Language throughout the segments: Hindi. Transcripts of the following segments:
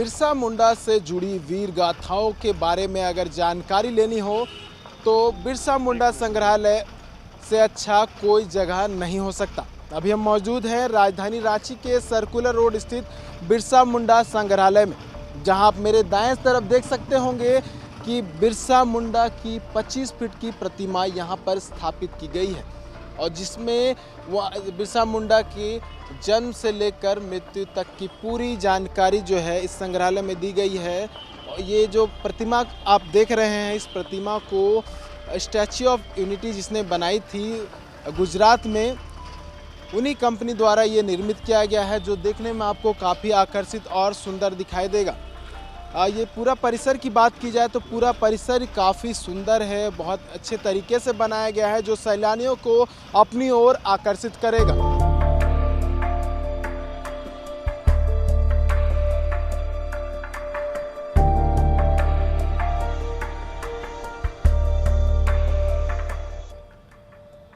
बिरसा मुंडा से जुड़ी वीर गाथाओं के बारे में अगर जानकारी लेनी हो तो बिरसा मुंडा संग्रहालय से अच्छा कोई जगह नहीं हो सकता। अभी हम मौजूद हैं राजधानी रांची के सर्कुलर रोड स्थित बिरसा मुंडा संग्रहालय में, जहां आप मेरे दाएं तरफ देख सकते होंगे कि बिरसा मुंडा की 25 फीट की प्रतिमा यहां पर स्थापित की गई है और जिसमें वो बिरसा मुंडा की जन्म से लेकर मृत्यु तक की पूरी जानकारी जो है इस संग्रहालय में दी गई है। ये जो प्रतिमा आप देख रहे हैं, इस प्रतिमा को स्टैच्यू ऑफ यूनिटी जिसने बनाई थी गुजरात में, उन्हीं कंपनी द्वारा ये निर्मित किया गया है, जो देखने में आपको काफ़ी आकर्षित और सुंदर दिखाई देगा। ये पूरा परिसर की बात की जाए तो पूरा परिसर काफ़ी सुंदर है, बहुत अच्छे तरीके से बनाया गया है, जो सैलानियों को अपनी ओर आकर्षित करेगा।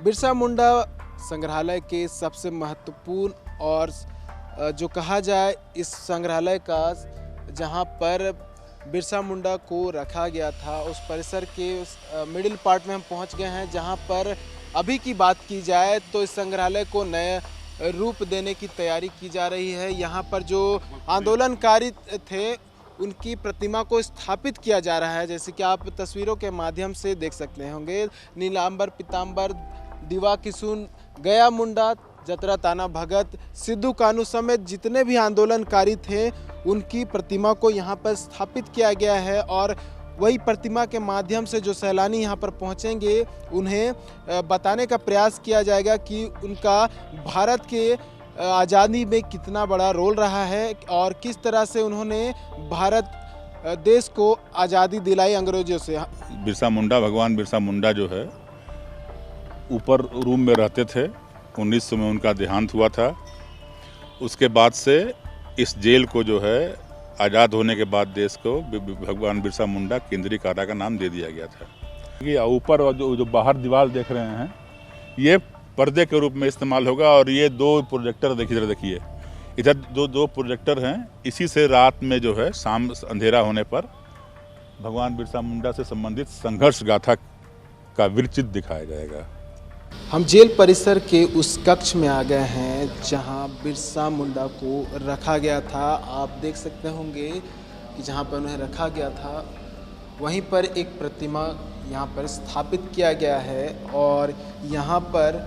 बिरसा मुंडा संग्रहालय के सबसे महत्वपूर्ण और जो कहा जाए इस संग्रहालय का, जहां पर बिरसा मुंडा को रखा गया था, उस परिसर के उस मिडिल पार्ट में हम पहुंच गए हैं, जहां पर अभी की बात की जाए तो इस संग्रहालय को नए रूप देने की तैयारी की जा रही है। यहां पर जो आंदोलनकारी थे उनकी प्रतिमा को स्थापित किया जा रहा है, जैसे कि आप तस्वीरों के माध्यम से देख सकते होंगे। नीलांबर, पीतांबर, दिवा किशुन, गया मुंडा, जतरा ताना भगत, सिद्धू कानू समेत जितने भी आंदोलनकारी थे उनकी प्रतिमा को यहाँ पर स्थापित किया गया है और वही प्रतिमा के माध्यम से जो सैलानी यहाँ पर पहुँचेंगे उन्हें बताने का प्रयास किया जाएगा कि उनका भारत के आज़ादी में कितना बड़ा रोल रहा है और किस तरह से उन्होंने भारत देश को आज़ादी दिलाई अंग्रेजों से। बिरसा मुंडा, भगवान बिरसा मुंडा जो है ऊपर रूम में रहते थे। 1900 में उनका देहांत हुआ था। उसके बाद से इस जेल को जो है आज़ाद होने के बाद देश को भगवान बिरसा मुंडा केंद्रीय कारा का नाम दे दिया गया था। ये ऊपर जो बाहर दीवार देख रहे हैं ये पर्दे के रूप में इस्तेमाल होगा और ये 2 प्रोजेक्टर देखिए इधर दो प्रोजेक्टर हैं। इसी से रात में जो है शाम अंधेरा होने पर भगवान बिरसा मुंडा से संबंधित संघर्ष गाथा का विचित्र दिखाया जाएगा। हम जेल परिसर के उस कक्ष में आ गए हैं जहां बिरसा मुंडा को रखा गया था। आप देख सकते होंगे कि जहां पर उन्हें रखा गया था वहीं पर एक प्रतिमा यहां पर स्थापित किया गया है और यहां पर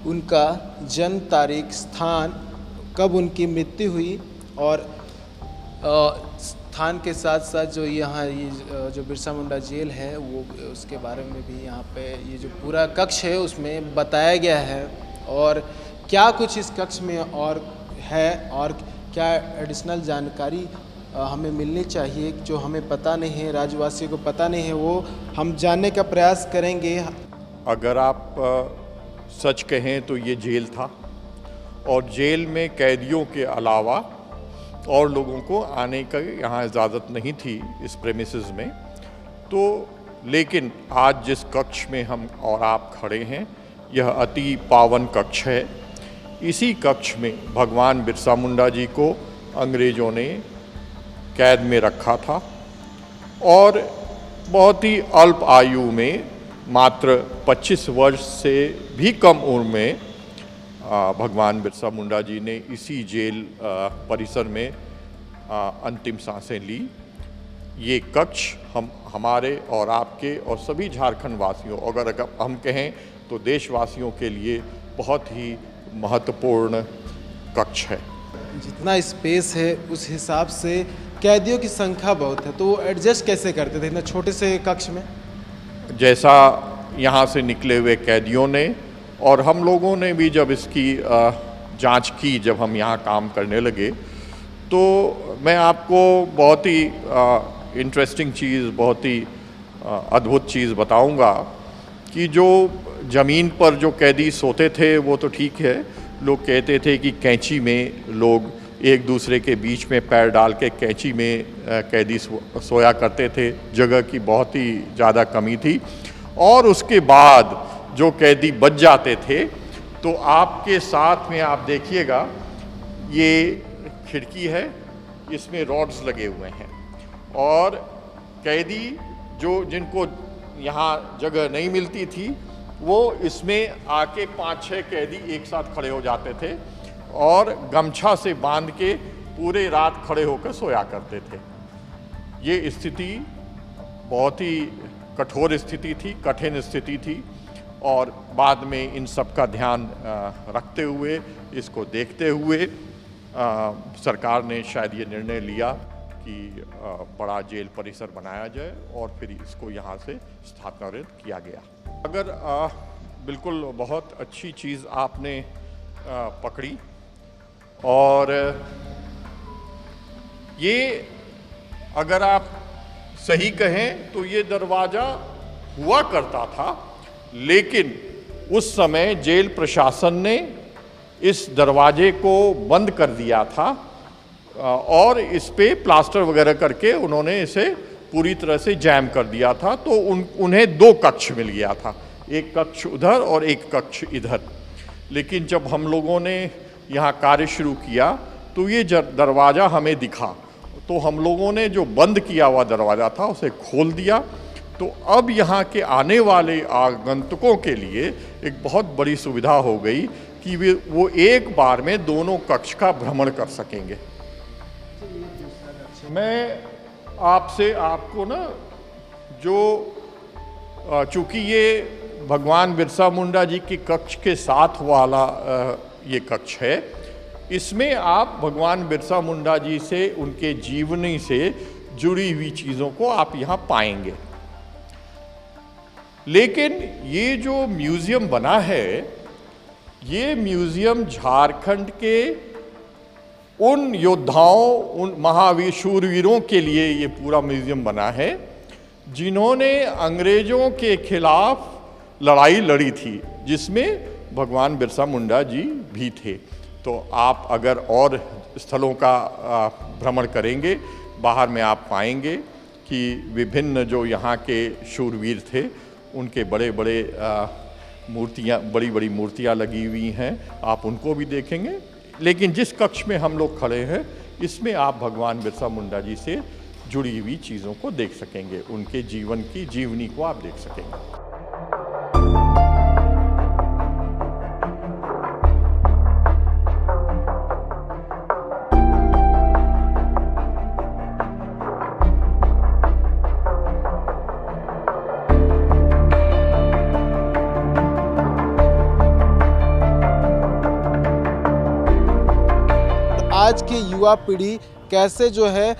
उनका जन्म तारीख, स्थान, कब उनकी मृत्यु हुई और स्थान के साथ साथ जो यहाँ ये जो बिरसा मुंडा जेल है वो उसके बारे में भी यहाँ पे ये जो पूरा कक्ष है उसमें बताया गया है और क्या कुछ इस कक्ष में और है और क्या एडिशनल जानकारी हमें मिलनी चाहिए जो हमें पता नहीं है, राज्यवासियों को पता नहीं है, वो हम जानने का प्रयास करेंगे। अगर आप सच कहें तो ये जेल था और जेल में कैदियों के अलावा और लोगों को आने का यहाँ इजाज़त नहीं थी इस प्रेमिसेस में। तो लेकिन आज जिस कक्ष में हम और आप खड़े हैं यह अति पावन कक्ष है। इसी कक्ष में भगवान बिरसा मुंडा जी को अंग्रेज़ों ने कैद में रखा था और बहुत ही अल्प आयु में, मात्र 25 वर्ष से भी कम उम्र में भगवान बिरसा मुंडा जी ने इसी जेल परिसर में अंतिम सांसें ली। ये कक्ष हमारे और आपके और सभी झारखंड वासियों, अगर हम कहें तो देशवासियों के लिए बहुत ही महत्वपूर्ण कक्ष है। जितना स्पेस है उस हिसाब से कैदियों की संख्या बहुत है, तो वो एडजस्ट कैसे करते थे इतना छोटे से कक्ष में? जैसा यहाँ से निकले हुए कैदियों ने और हम लोगों ने भी जब इसकी जांच की, जब हम यहाँ काम करने लगे, तो मैं आपको बहुत ही इंटरेस्टिंग चीज़, बहुत ही अद्भुत चीज़ बताऊंगा कि जो ज़मीन पर जो कैदी सोते थे वो तो ठीक है। लोग कहते थे कि कैंची में लोग एक दूसरे के बीच में पैर डाल के कैंची में कैदी सोया करते थे। जगह की बहुत ही ज़्यादा कमी थी और उसके बाद जो कैदी बच जाते थे तो आपके साथ में आप देखिएगा ये खिड़की है इसमें रॉड्स लगे हुए हैं और कैदी जिनको यहाँ जगह नहीं मिलती थी वो इसमें आके 5-6 कैदी एक साथ खड़े हो जाते थे और गमछा से बांध के पूरे रात खड़े होकर सोया करते थे। ये स्थिति बहुत ही कठोर स्थिति थी, कठिन स्थिति थी और बाद में इन सब का ध्यान रखते हुए, इसको देखते हुए सरकार ने शायद ये निर्णय लिया कि बड़ा जेल परिसर बनाया जाए और फिर इसको यहाँ से स्थानांतरित किया गया। अगर बिल्कुल बहुत अच्छी चीज़ आपने पकड़ी और ये अगर आप सही कहें तो ये दरवाज़ा हुआ करता था, लेकिन उस समय जेल प्रशासन ने इस दरवाजे को बंद कर दिया था और इस पे प्लास्टर वगैरह करके उन्होंने इसे पूरी तरह से जैम कर दिया था। तो उन्हें 2 कक्ष मिल गया था, एक कक्ष उधर और एक कक्ष इधर। लेकिन जब हम लोगों ने यहाँ कार्य शुरू किया तो ये दरवाज़ा हमें दिखा, तो हम लोगों ने जो बंद किया हुआ दरवाज़ा था उसे खोल दिया। तो अब यहाँ के आने वाले आगंतुकों के लिए एक बहुत बड़ी सुविधा हो गई कि वो एक बार में दोनों कक्ष का भ्रमण कर सकेंगे। मैं आपको ना चूँकि ये भगवान बिरसा मुंडा जी के कक्ष के साथ वाला ये कक्ष है, इसमें आप भगवान बिरसा मुंडा जी से, उनके जीवनी से जुड़ी हुई चीज़ों को आप यहाँ पाएंगे। लेकिन ये जो म्यूज़ियम बना है, ये म्यूज़ियम झारखंड के उन योद्धाओं, उन महावीर शूरवीरों के लिए ये पूरा म्यूज़ियम बना है जिन्होंने अंग्रेज़ों के खिलाफ लड़ाई लड़ी थी, जिसमें भगवान बिरसा मुंडा जी भी थे। तो आप अगर और स्थलों का भ्रमण करेंगे, बाहर में आप पाएंगे कि विभिन्न जो यहाँ के शूरवीर थे उनके बड़े बड़े मूर्तियाँ, बड़ी बड़ी मूर्तियाँ लगी हुई हैं, आप उनको भी देखेंगे। लेकिन जिस कक्ष में हम लोग खड़े हैं, इसमें आप भगवान बिरसा मुंडा जी से जुड़ी हुई चीज़ों को देख सकेंगे, उनके जीवन की जीवनी को आप देख सकेंगे। आज की युवा पीढ़ी कैसे जो है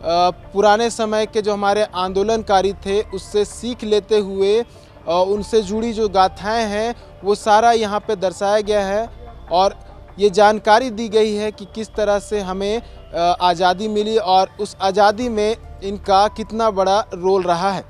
पुराने समय के जो हमारे आंदोलनकारी थे उससे सीख लेते हुए उनसे जुड़ी जो गाथाएं हैं वो सारा यहाँ पे दर्शाया गया है और ये जानकारी दी गई है कि किस तरह से हमें आज़ादी मिली और उस आज़ादी में इनका कितना बड़ा रोल रहा है।